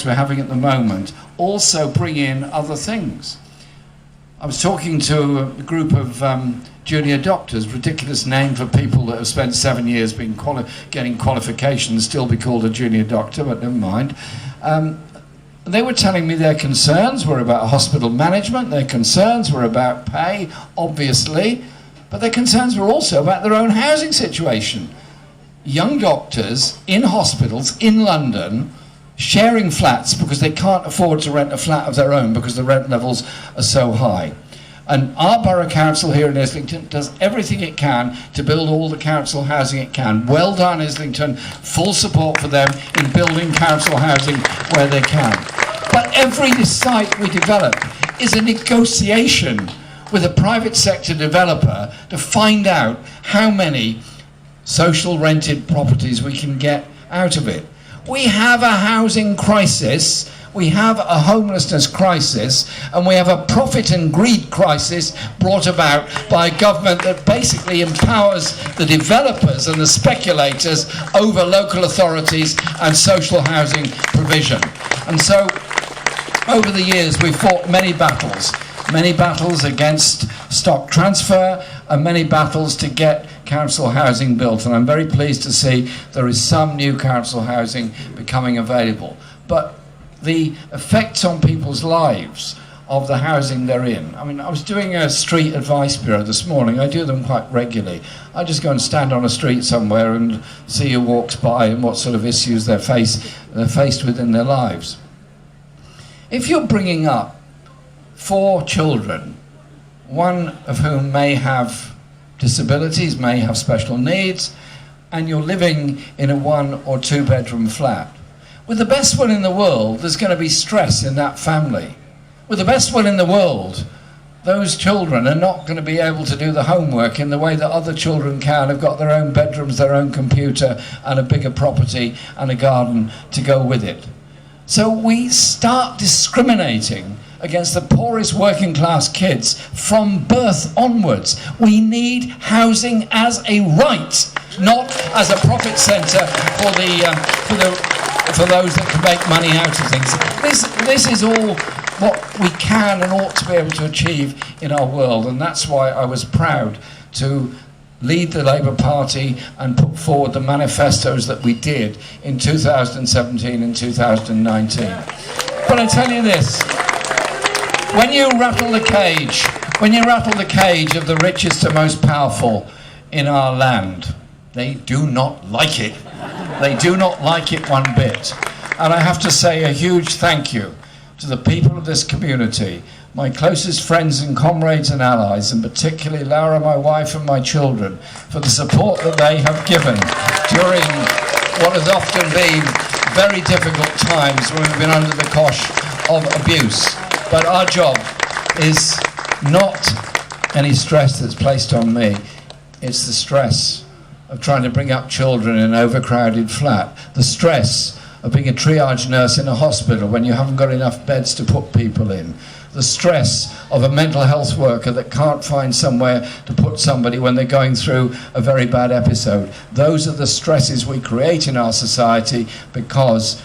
talks we're having at the moment also bring in other things. I was talking to a group of junior doctors, ridiculous name for people that have spent 7 years getting qualifications, still be called a junior doctor, but never mind. They were telling me their concerns were about hospital management, their concerns were about pay, obviously, but their concerns were also about their own housing situation. Young doctors in hospitals in London sharing flats because they can't afford to rent a flat of their own because the rent levels are so high. And our borough council here in Islington does everything it can to build all the council housing it can. Well done, Islington. Full support for them in building council housing where they can. But every site we develop is a negotiation with a private sector developer to find out how many social rented properties we can get out of it. We have a housing crisis, we have a homelessness crisis, and we have a profit and greed crisis brought about by a government that basically empowers the developers and the speculators over local authorities and social housing provision. And so, over the years, we've fought many battles against stock transfer and many battles to get council housing built, and I'm very pleased to see there is some new council housing becoming available. But the effects on people's lives of the housing they're in. I mean, I was doing a street advice bureau this morning. I do them quite regularly. I just go and stand on a street somewhere and see who walks by and what sort of issues they're faced with in their lives. If you're bringing up 4 children, one of whom may have disabilities, may have special needs, and you're living in a 1 or 2 bedroom flat, with the best will in the world, there's going to be stress in that family. With the best will in the world, those children are not going to be able to do the homework in the way that other children can, have got their own bedrooms, their own computer, and a bigger property and a garden to go with it. So we start discriminating against the poorest working class kids from birth onwards. We need housing as a right, not as a profit centre for those that can make money out of things. This is all what we can and ought to be able to achieve in our world, and that's why I was proud to lead the Labour Party and put forward the manifestos that we did in 2017 and 2019. But I tell you this, when you rattle the cage of the richest and most powerful in our land, they do not like it. They do not like it one bit. And I have to say a huge thank you to the people of this community, my closest friends and comrades and allies, and particularly Laura, my wife, and my children, for the support that they have given during what has often been very difficult times when we've been under the cosh of abuse. But our job is not any stress that's placed on me. It's the stress of trying to bring up children in an overcrowded flat, the stress of being a triage nurse in a hospital when you haven't got enough beds to put people in, the stress of a mental health worker that can't find somewhere to put somebody when they're going through a very bad episode. Those are the stresses we create in our society because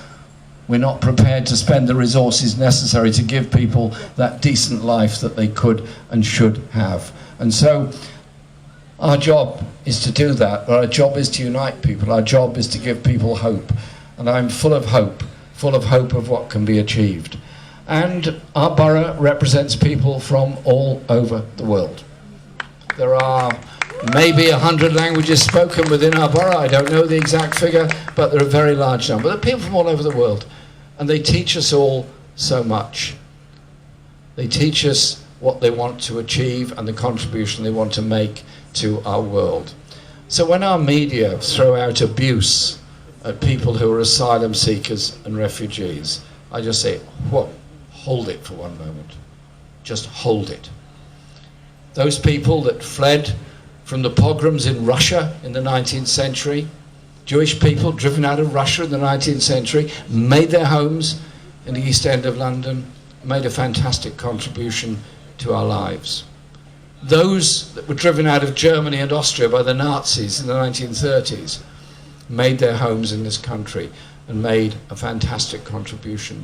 we're not prepared to spend the resources necessary to give people that decent life that they could and should have. And so our job is to do that, but our job is to unite people. Our job is to give people hope. And I'm full of hope of what can be achieved. And our borough represents people from all over the world. There are maybe 100 languages spoken within our borough. I don't know the exact figure, but there are a very large number. There are people from all over the world, and they teach us all so much. They teach us what they want to achieve and the contribution they want to make to our world. So when our media throw out abuse at people who are asylum seekers and refugees, I just say, whoa, hold it for one moment. Just hold it. Those people that fled from the pogroms in Russia in the 19th century, Jewish people driven out of Russia in the 19th century, made their homes in the East End of London, made a fantastic contribution to our lives. Those that were driven out of Germany and Austria by the Nazis in the 1930s made their homes in this country and made a fantastic contribution